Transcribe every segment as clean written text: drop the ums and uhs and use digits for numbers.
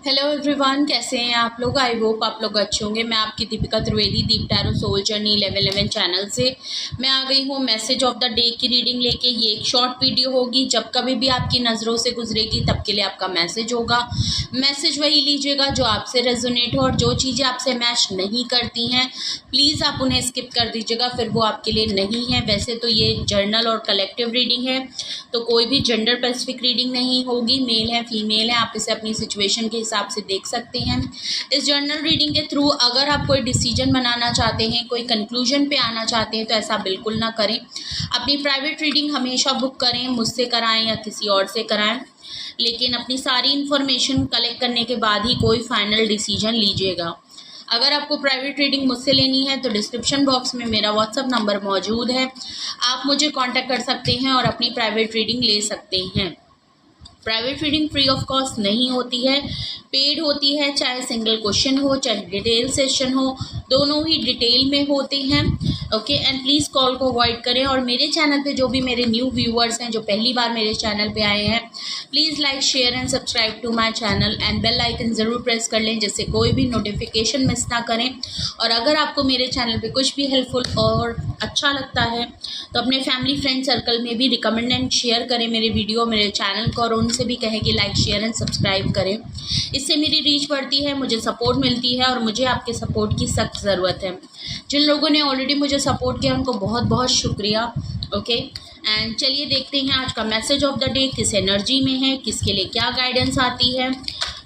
Hello everyone, कैसे हैं आप लोग। आई होप आप लोग अच्छे होंगे। मैं आपकी दीपिका त्रिवेदी, दीप टैरो सोल जर्नी 1111 चैनल से मैं आ गई हूँ मैसेज ऑफ द डे की रीडिंग लेके। ये एक शॉर्ट वीडियो होगी, जब कभी भी आपकी नज़रों से गुजरेगी तब के लिए आपका मैसेज होगा। मैसेज वही लीजिएगा जो आपसे रेजोनेट हो, और जो चीज़ें आपसे मैच नहीं करती हैं प्लीज़ आप उन्हें स्किप कर दीजिएगा, फिर वो आपके लिए नहीं है। वैसे तो ये जर्नल और कलेक्टिव रीडिंग है, तो कोई भी जेंडर स्पेसिफिक रीडिंग नहीं होगी। मेल है फीमेल है, आप इसे अपनी सिचुएशन के हिसाब से देख सकते हैं। इस जर्नल रीडिंग के थ्रू अगर आप कोई डिसीजन बनाना चाहते हैं, कोई कंक्लूजन पे आना चाहते हैं, तो ऐसा बिल्कुल ना करें। अपनी प्राइवेट रीडिंग हमेशा बुक करें, मुझसे कराएं या किसी और से कराएं, लेकिन अपनी सारी इन्फॉर्मेशन कलेक्ट करने के बाद ही कोई फाइनल डिसीजन लीजिएगा। अगर आपको प्राइवेट रीडिंग मुझसे लेनी है तो डिस्क्रिप्शन बॉक्स में मेरा व्हाट्सअप नंबर मौजूद है, आप मुझे कांटेक्ट कर सकते हैं और अपनी प्राइवेट रीडिंग ले सकते हैं। Private reading free of cost नहीं होती है, पेड होती है। चाहे सिंगल क्वेश्चन हो, चाहे डिटेल सेशन हो, दोनों ही डिटेल में होते हैं। ओके, एंड प्लीज़ कॉल को अवॉइड करें। और मेरे चैनल पे जो भी मेरे न्यू व्यूअर्स हैं, जो पहली बार मेरे चैनल पे आए हैं, please like share and subscribe to my channel and bell icon ज़रूर प्रेस कर लें, जिससे कोई भी नोटिफिकेशन मिस ना करें। और अगर आपको मेरे चैनल पे कुछ भी हेल्पफुल और अच्छा लगता है तो अपने फैमिली फ्रेंड सर्कल में भी रिकमेंड एंड शेयर करें मेरे वीडियो, मेरे चैनल को, और उनसे भी कहें कि लाइक शेयर एंड सब्सक्राइब करें। इससे मेरी रीच बढ़ती है, मुझे सपोर्ट मिलती है, और मुझे आपके सपोर्ट की सख्त ज़रूरत है। जिन लोगों ने ऑलरेडी मुझे सपोर्ट किया उनको बहुत बहुत शुक्रिया। ओके, एंड चलिए देखते हैं आज का मैसेज ऑफ द डे किस एनर्जी में है, किसके लिए क्या गाइडेंस आती है।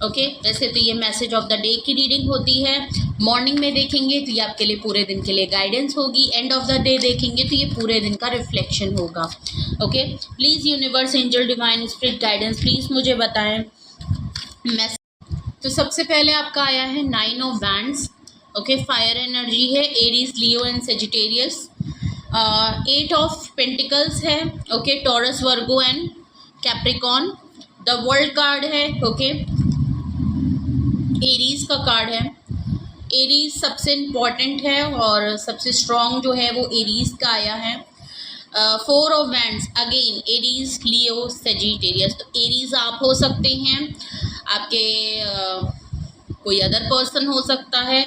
ओके, वैसे तो ये मैसेज ऑफ द डे की रीडिंग होती है। मॉर्निंग में देखेंगे तो ये आपके लिए पूरे दिन के लिए गाइडेंस होगी, एंड ऑफ द डे देखेंगे तो ये पूरे दिन का रिफ्लेक्शन होगा। Okay, please universe, angel, divine spirit guidance please मुझे बताएं मैसेज। तो सबसे पहले आपका आया है 9 of wands. Okay, fire energy है, Aries, Leo and Sagittarius. 8 of pentacles है, okay, Taurus, Virgo and Capricorn. The world card है, ओके, एरीज का कार्ड है। एरीज सबसे इम्पॉर्टेंट है और सबसे स्ट्रॉन्ग जो है वो एरीज का आया है। 4 of wands, again Aries, Leo, Sagittarius. तो एरीज आप हो सकते हैं, आपके कोई अदर पर्सन हो सकता है,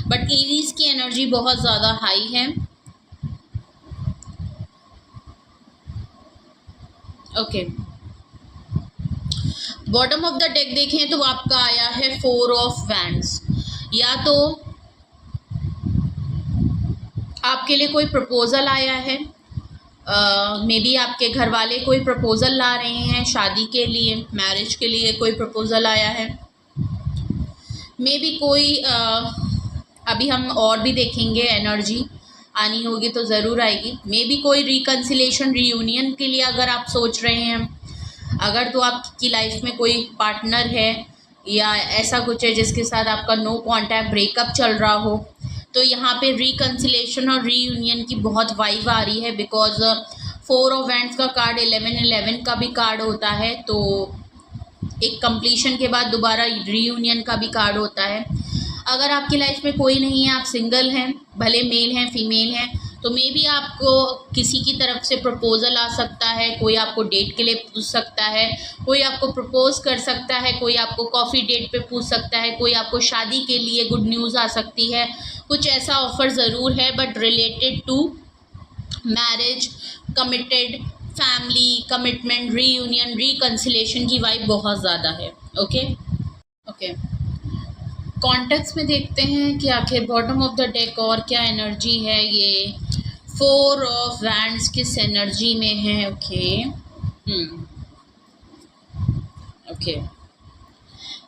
बट एरीज की एनर्जी बहुत ज़्यादा हाई है। Okay, bottom of the deck देखें तो आपका आया है 4 ऑफ वैंड्स। या तो आपके लिए कोई प्रपोजल आया है, मे बी आपके घर वाले कोई प्रपोजल ला रहे हैं शादी के लिए, मैरिज के लिए कोई प्रपोजल आया है। मे बी कोई अभी हम और भी देखेंगे, एनर्जी आनी होगी तो ज़रूर आएगी। मे बी कोई रिकन्सिलेशन, रीयूनियन के लिए अगर आप सोच रहे हैं, अगर तो आपकी लाइफ में कोई पार्टनर है या ऐसा कुछ है जिसके साथ आपका नो कॉन्टैक्ट, ब्रेकअप चल रहा हो, तो यहाँ पे रिकन्सिलेशन और रीयूनियन की बहुत वाइब आ रही है। बिकॉज 4 ऑफ वैंड्स का कार्ड 11-11 का भी कार्ड होता है, तो एक कंप्लीशन के बाद दोबारा रीयूनियन का भी कार्ड होता है। अगर आपकी लाइफ में कोई नहीं है, आप सिंगल हैं, भले मेल हैं फीमेल हैं, तो मे बी आपको किसी की तरफ से प्रपोजल आ सकता है। कोई आपको डेट के लिए पूछ सकता है, कोई आपको प्रपोज कर सकता है, कोई आपको कॉफ़ी डेट पे पूछ सकता है, कोई आपको शादी के लिए गुड न्यूज़ आ सकती है। कुछ ऐसा ऑफ़र ज़रूर है, but related to marriage, committed, family, commitment, reunion, reconciliation की वाइब बहुत ज़्यादा है। ओके ओके, कॉन्टेक्स्ट में देखते हैं कि आखिर बॉटम ऑफ द डेक और क्या एनर्जी है। ये 4 ऑफ वैंड्स किस एनर्जी में है। ओके ओके,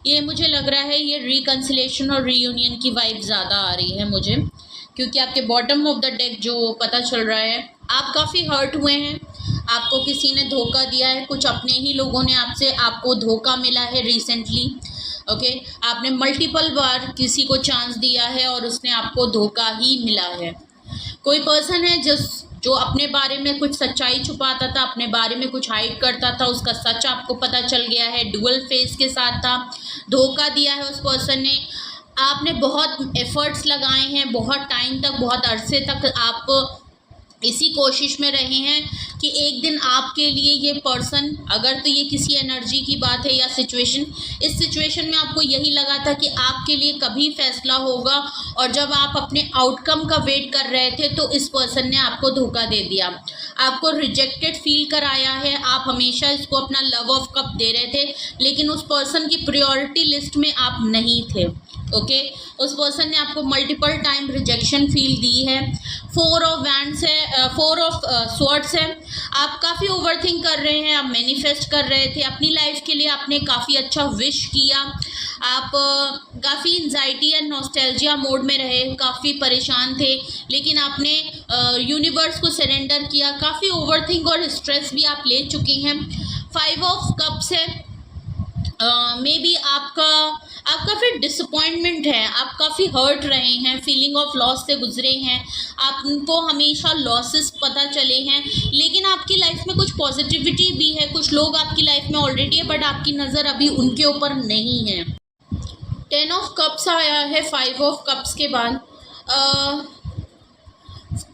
ये मुझे लग रहा है ये रिकन्सिलेशन और रीयूनियन की वाइब ज़्यादा आ रही है मुझे, क्योंकि आपके बॉटम ऑफ द डेक जो पता चल रहा है, आप काफ़ी हर्ट हुए हैं, आपको किसी ने धोखा दिया है, कुछ अपने ही लोगों ने आपको धोखा मिला है रिसेंटली। ओके, आपने मल्टीपल बार किसी को चांस दिया है और उसने आपको धोखा ही मिला है। कोई पर्सन है जो अपने बारे में कुछ सच्चाई छुपाता था, अपने बारे में कुछ हाइड करता था, उसका सच आपको पता चल गया है, डुअल फेस के साथ था, धोखा दिया है उस पर्सन ने। आपने बहुत एफर्ट्स लगाए हैं, बहुत टाइम तक, बहुत अरसे तक आप इसी कोशिश में रहे हैं कि एक दिन आपके लिए ये पर्सन, अगर तो ये किसी एनर्जी की बात है या सिचुएशन, इस सिचुएशन में आपको यही लगा था कि आपके लिए कभी फैसला होगा, और जब आप अपने आउटकम का वेट कर रहे थे तो इस पर्सन ने आपको धोखा दे दिया, आपको रिजेक्टेड फील कराया है। आप हमेशा इसको अपना लव ऑफ कप दे रहे थे, लेकिन उस पर्सन की प्रायोरिटी लिस्ट में आप नहीं थे। ओके, उस पर्सन ने आपको मल्टीपल टाइम रिजेक्शन फील दी है। 4 ऑफ वैंड्स है, 4 ऑफ स्वॉर्ड्स है। आप काफ़ी ओवरथिंक कर रहे हैं, आप मैनिफेस्ट कर रहे थे अपनी लाइफ के लिए, आपने काफ़ी अच्छा विश किया, आप काफ़ी एंजाइटी एंड नॉस्टैल्जिया मोड में रहे, काफ़ी परेशान थे, लेकिन आपने यूनिवर्स को सरेंडर किया। काफ़ी ओवरथिंक और स्ट्रेस भी आप ले चुके हैं। 5 ऑफ कप्स है। मे बी आपका फिर डिसअपॉइंटमेंट है, आप काफ़ी हर्ट रहे हैं, फीलिंग ऑफ लॉस से गुजरे हैं, आपको हमेशा लॉसेस पता चले हैं, लेकिन आपकी लाइफ में कुछ पॉजिटिविटी भी है। कुछ लोग आपकी लाइफ में ऑलरेडी है, बट आपकी नज़र अभी उनके ऊपर नहीं है। 10 ऑफ कप्स आया है 5 ऑफ कप्स के बाद।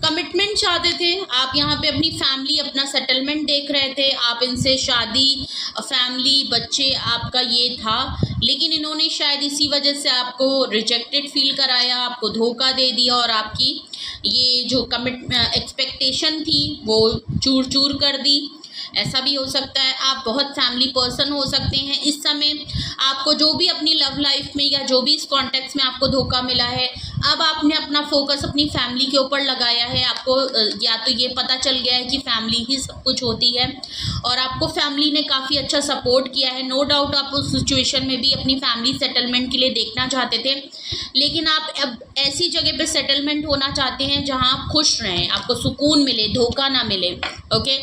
कमिटमेंट चाहते थे आप, यहाँ पे अपनी फैमिली, अपना सेटलमेंट देख रहे थे, आप इनसे शादी, फैमिली, बच्चे, आपका ये था, लेकिन इन्होंने शायद इसी वजह से आपको रिजेक्टेड फील कराया, आपको धोखा दे दिया, और आपकी ये जो एक्सपेक्टेशन थी वो चूर चूर कर दी। ऐसा भी हो सकता है, आप बहुत फैमिली पर्सन हो सकते हैं इस समय। आपको जो भी अपनी लव लाइफ में या जो भी इस कॉन्टेक्स्ट में आपको धोखा मिला है, अब आपने अपना फोकस अपनी फैमिली के ऊपर लगाया है। आपको या तो ये पता चल गया है कि फैमिली ही सब कुछ होती है, और आपको फैमिली ने काफ़ी अच्छा सपोर्ट किया है। नो डाउट आप उस सिचुएशन में भी अपनी फैमिली सेटलमेंट के लिए देखना चाहते थे, लेकिन आप अब ऐसी जगह पे सेटलमेंट होना चाहते हैं जहां आप खुश रहें, आपको सुकून मिले, धोखा ना मिले। ओके,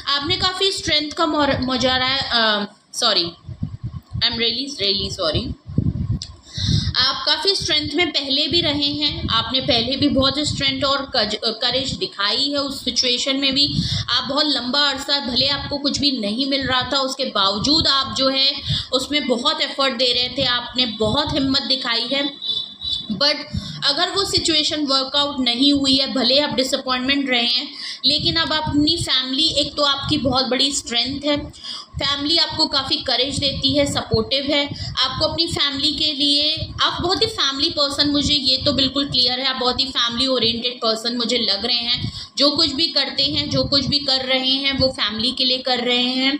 आपने काफ़ी स्ट्रेंथ का मुजाहरा, sorry, I am really sorry, आप काफ़ी स्ट्रेंथ में पहले भी रहे हैं, आपने पहले भी बहुत स्ट्रेंथ और करेज दिखाई है। उस सिचुएशन में भी आप बहुत लंबा अरसा, भले आपको कुछ भी नहीं मिल रहा था, उसके बावजूद आप जो है उसमें बहुत एफर्ट दे रहे थे, आपने बहुत हिम्मत दिखाई है। बट अगर वो सिचुएशन वर्कआउट नहीं हुई है, भले आप डिसअपॉइंटमेंट रहे हैं, लेकिन अब अपनी फैमिली, एक तो आपकी बहुत बड़ी स्ट्रेंथ है, फैमिली आपको काफ़ी करेज देती है, सपोर्टिव है, आपको अपनी फैमिली के लिए, आप बहुत ही फैमिली पर्सन, मुझे ये तो बिल्कुल क्लियर है, आप बहुत ही फैमिली ओरिएंटेड पर्सन मुझे लग रहे हैं। जो कुछ भी करते हैं, जो कुछ भी कर रहे हैं, वो फैमिली के लिए कर रहे हैं।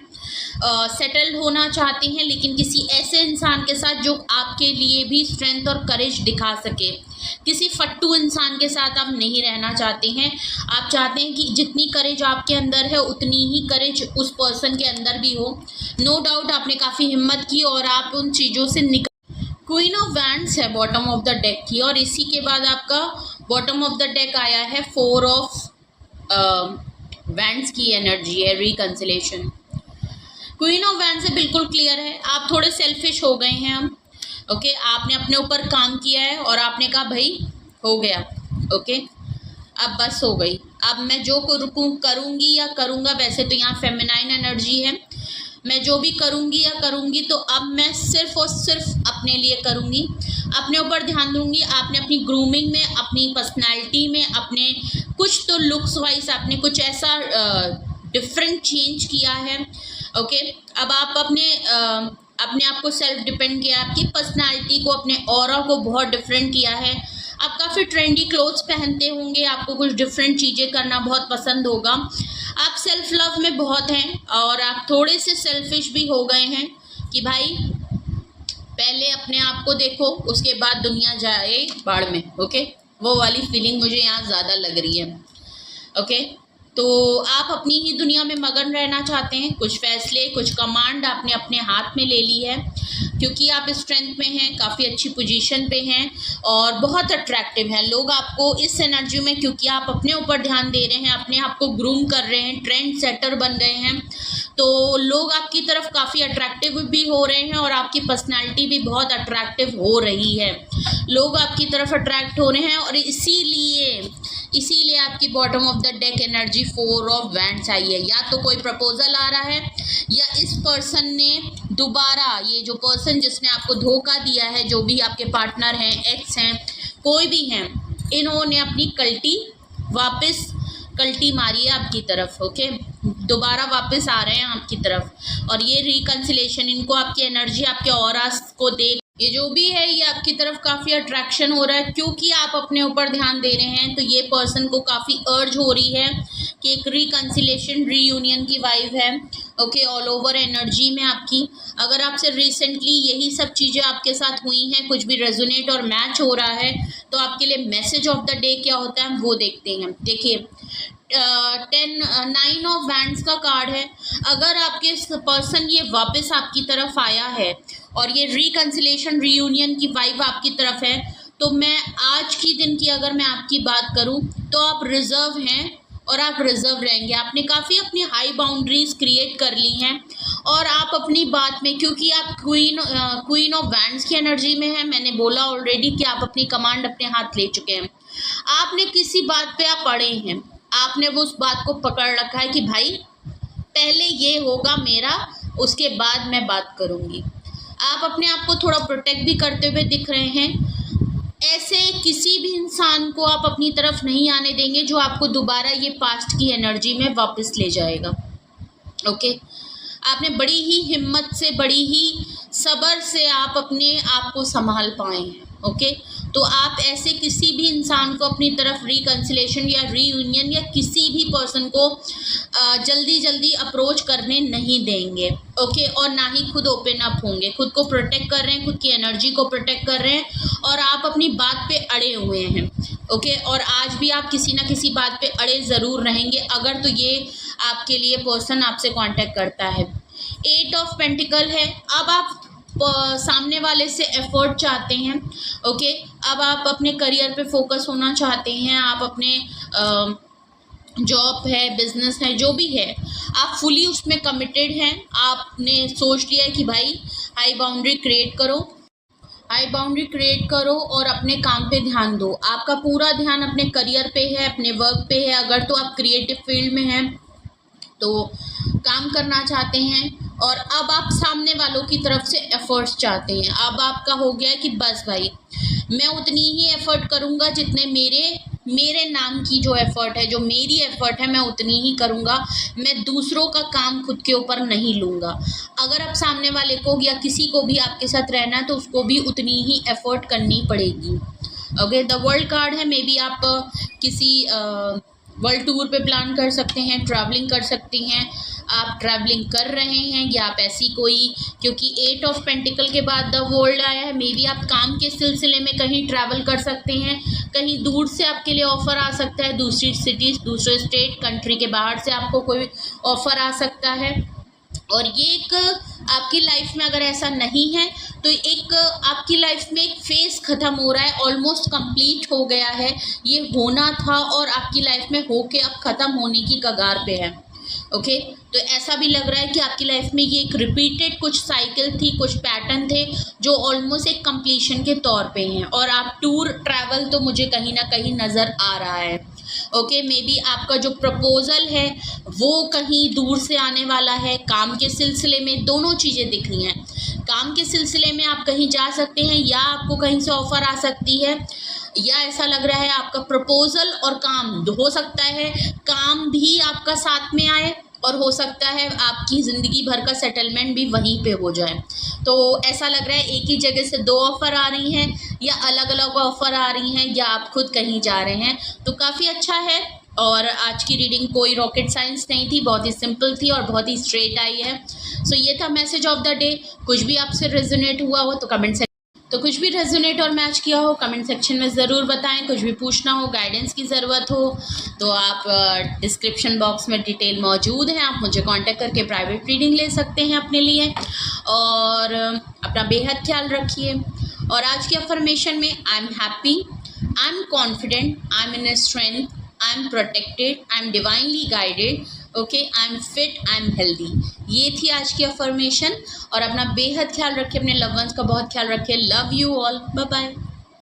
सेटल्ड होना चाहते हैं, लेकिन किसी ऐसे इंसान के साथ जो आपके लिए भी स्ट्रेंथ और करेज दिखा सके। किसी फट्टू इंसान के साथ आप नहीं रहना चाहते हैं, आप चाहते हैं कि जितनी करेज आपके अंदर है उतनी ही करेज उस पर्सन के अंदर भी हो। नो डाउट आपने काफ़ी हिम्मत की और आप उन चीज़ों से निकल। क्वीन ऑफ वैंड्स है बॉटम ऑफ द डेक की, और इसी के बाद आपका बॉटम ऑफ द डेक आया है 4 ऑफ वैंड्स की एनर्जी है, रिकंसिलेशन। क्वीन ऑफ वैंड्स से बिल्कुल क्लियर है, आप थोड़े सेल्फिश हो गए हैं। हम ओके, आपने अपने ऊपर काम किया है और आपने कहा भाई हो गया, ओके, अब बस हो गई, अब मैं जो करूँगी या करूँगा, वैसे तो यहाँ फेमिनाइन एनर्जी है, मैं जो भी करूँगी या करूँगी तो अब मैं सिर्फ और सिर्फ अपने लिए करूँगी, अपने ऊपर ध्यान दूँगी। आपने अपनी ग्रूमिंग में, अपनी पर्सनैलिटी में, अपने कुछ तो लुक्स वाइज आपने कुछ ऐसा डिफरेंट चेंज किया है। ओके, अब आप अपने आप को सेल्फ डिपेंड किया, आपकी पर्सनालिटी को, अपने ऑरा को बहुत डिफरेंट किया है। आप काफ़ी ट्रेंडी क्लोथ्स पहनते होंगे, आपको कुछ डिफरेंट चीज़ें करना बहुत पसंद होगा। आप सेल्फ लव में बहुत हैं और आप थोड़े से सेल्फिश भी हो गए हैं कि भाई पहले अपने आप को देखो, उसके बाद दुनिया जाए बाढ़ में। ओके, वो वाली फीलिंग मुझे यहाँ ज़्यादा लग रही है। ओके, तो आप अपनी ही दुनिया में मगन रहना चाहते हैं। कुछ फैसले, कुछ कमांड आपने अपने हाथ में ले ली है, क्योंकि आप स्ट्रेंथ में हैं, काफ़ी अच्छी पोजीशन पे हैं और बहुत अट्रैक्टिव हैं। लोग आपको इस एनर्जी में, क्योंकि आप अपने ऊपर ध्यान दे रहे हैं, अपने आप को ग्रूम कर रहे हैं, ट्रेंड सेटर बन गए हैं, तो लोग आपकी तरफ काफ़ी अट्रैक्टिव भी हो रहे हैं और आपकी पर्सनैलिटी भी बहुत अट्रैक्टिव हो रही है। लोग आपकी तरफ अट्रैक्ट हो रहे हैं और इसीलिए आपकी bottom of the deck energy 4 of wands आई है। या तो कोई प्रपोजल आ रहा है, या इस पर्सन ने दोबारा, ये जो पर्सन जिसने आपको धोखा दिया है, जो भी आपके पार्टनर हैं, एक्स हैं, कोई भी हैं, इन्होंने अपनी कल्टी वापस कल्टी मारी है आपकी तरफ। ओके, दोबारा वापस आ रहे हैं आपकी तरफ, और ये रिकंसिलेशन, इनको आपकी एनर्जी, आपके ऑरास को देख, ये जो भी है ये आपकी तरफ काफ़ी अट्रैक्शन हो रहा है, क्योंकि आप अपने ऊपर ध्यान दे रहे हैं। तो ये पर्सन को काफ़ी अर्ज हो रही है कि एक रिकंसिलेशन, रीयूनियन की वाइब है। ओके, ऑल ओवर एनर्जी में आपकी, अगर आपसे रिसेंटली यही सब चीज़ें आपके साथ हुई हैं, कुछ भी रेजोनेट और मैच हो रहा है, तो आपके लिए मैसेज ऑफ द डे क्या होता है वो देखते हैं। देखिए, 9 ऑफ वैंड्स का कार्ड है। अगर आपके पर्सन ये वापस आपकी तरफ आया है और ये रिकंसिलेशन, रीयूनियन की वाइब आपकी तरफ है, तो मैं आज की दिन की अगर मैं आपकी बात करूं तो आप रिजर्व हैं और आप रिजर्व रहेंगे। आपने काफ़ी अपनी हाई बाउंड्रीज क्रिएट कर ली हैं और आप अपनी बात में, क्योंकि आप क्वीन ऑफ वैंड्स की एनर्जी में है, मैंने बोला ऑलरेडी कि आप अपनी कमांड अपने हाथ ले चुके हैं। आपने किसी बात पे आप अड़े हैं, आपने वो उस बात को पकड़ रखा है कि भाई पहले ये होगा मेरा, उसके बाद मैं बात करूँगी। आप अपने आप को थोड़ा प्रोटेक्ट भी करते हुए दिख रहे हैं। ऐसे किसी भी इंसान को आप अपनी तरफ नहीं आने देंगे जो आपको दोबारा ये पास्ट की एनर्जी में वापस ले जाएगा। ओके, आपने बड़ी ही हिम्मत से, बड़ी ही सब्र से आप अपने आप को संभाल पाए हैं। ओके, तो आप ऐसे किसी भी इंसान को अपनी तरफ रिकंसिलेशन या रीयूनियन या किसी भी पर्सन को जल्दी जल्दी अप्रोच करने नहीं देंगे। ओके, और ना ही खुद ओपन अप होंगे। खुद को प्रोटेक्ट कर रहे हैं, खुद की एनर्जी को प्रोटेक्ट कर रहे हैं, और आप अपनी बात पे अड़े हुए हैं। ओके, और आज भी आप किसी ना किसी बात पे अड़े ज़रूर रहेंगे अगर तो ये आपके लिए पर्सन आपसे कांटेक्ट करता है। 8 ऑफ पेंटिकल है। अब आप सामने वाले से एफर्ट चाहते हैं। ओके, अब आप अपने करियर पे फोकस होना चाहते हैं, आप अपने जॉब है, बिजनेस है, जो भी है, आप फुली उसमें कमिटेड हैं। आपने सोच लिया है कि भाई हाई बाउंड्री क्रिएट करो, हाई बाउंड्री क्रिएट करो और अपने काम पे ध्यान दो। आपका पूरा ध्यान अपने करियर पे है, अपने वर्क पे है। अगर तो आप क्रिएटिव फील्ड में हैं तो काम करना चाहते हैं, और अब आप सामने वालों की तरफ से एफर्ट्स चाहते हैं। अब आपका हो गया है कि बस भाई मैं उतनी ही एफर्ट करूँगा जितने मेरे नाम की जो एफ़र्ट है, जो मेरी एफ़र्ट है, मैं उतनी ही करूँगा। मैं दूसरों का काम खुद के ऊपर नहीं लूँगा। अगर आप सामने वाले को या किसी को भी आपके साथ रहना है तो उसको भी उतनी ही एफ़र्ट करनी पड़ेगी। ओके, द वर्ल्ड कार्ड है। मे बी आप किसी वर्ल्ड टूर पे प्लान कर सकते हैं, ट्रैवलिंग कर सकती हैं, आप ट्रैवलिंग कर रहे हैं, या आप ऐसी कोई, क्योंकि 8 ऑफ पेंटिकल के बाद द वर्ल्ड आया है, मे बी आप काम के सिलसिले में कहीं ट्रैवल कर सकते हैं। कहीं दूर से आपके लिए ऑफ़र आ सकता है, दूसरी सिटीज़, दूसरे स्टेट, कंट्री के बाहर से आपको कोई ऑफ़र आ सकता है। और ये एक आपकी लाइफ में अगर ऐसा नहीं है तो एक आपकी लाइफ में एक फेज़ ख़त्म हो रहा है, ऑलमोस्ट कंप्लीट हो गया है, ये होना था और आपकी लाइफ में होके अब ख़त्म होने की कगार पे है। ओके, तो ऐसा भी लग रहा है कि आपकी लाइफ में ये एक रिपीटेड कुछ साइकिल थी, कुछ पैटर्न थे जो ऑलमोस्ट एक कंप्लीशन के तौर पे हैं, और आप टूर ट्रैवल तो मुझे कहीं ना कहीं नज़र आ रहा है। ओके, मे बी आपका जो प्रपोज़ल है वो कहीं दूर से आने वाला है। काम के सिलसिले में दोनों चीज़ें दिख रही हैं। काम के सिलसिले में आप कहीं जा सकते हैं, या आपको कहीं से ऑफ़र आ सकती है, या ऐसा लग रहा है आपका प्रपोज़ल और काम हो सकता है काम भी आपका साथ में आए, और हो सकता है आपकी ज़िंदगी भर का सेटलमेंट भी वहीं पे हो जाए। तो ऐसा लग रहा है एक ही जगह से 2 ऑफ़र आ रही हैं, या अलग अलग ऑफ़र आ रही हैं, या आप खुद कहीं जा रहे हैं, तो काफ़ी अच्छा है। और आज की रीडिंग कोई रॉकेट साइंस नहीं थी, बहुत ही सिंपल थी और बहुत ही स्ट्रेट आई है। सो ये था मैसेज ऑफ द डे। कुछ भी आपसे रेजोनेट हुआ हो तो कुछ भी रेजोनेट और मैच किया हो कमेंट सेक्शन में ज़रूर बताएं। कुछ भी पूछना हो, गाइडेंस की ज़रूरत हो, तो आप डिस्क्रिप्शन बॉक्स में डिटेल मौजूद है, आप मुझे कांटेक्ट करके प्राइवेट रीडिंग ले सकते हैं अपने लिए। और अपना बेहद ख्याल रखिए। और आज की अफर्मेशन में I am happy, I am confident, I am in strength, I am protected, I am divinely guided, okay, I am fit, I am healthy. ये थी आज की अफर्मेशन। और अपना बेहद ख्याल रखिए, अपने लव वंस का बहुत ख्याल रखिए। Love you all, bye bye.